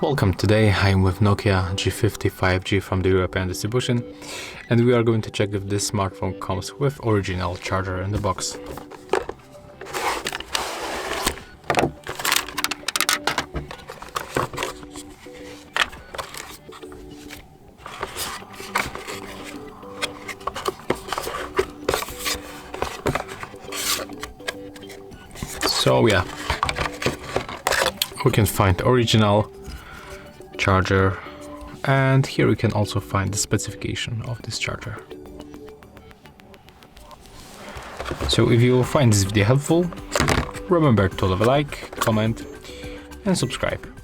Welcome, today I'm with Nokia G50 5G from the European distribution, and we are going to check if this smartphone comes with original charger in the box. So yeah, we can find original charger, and here we can also find the specification of this charger. So if you find this video helpful, remember to leave a like, comment and subscribe.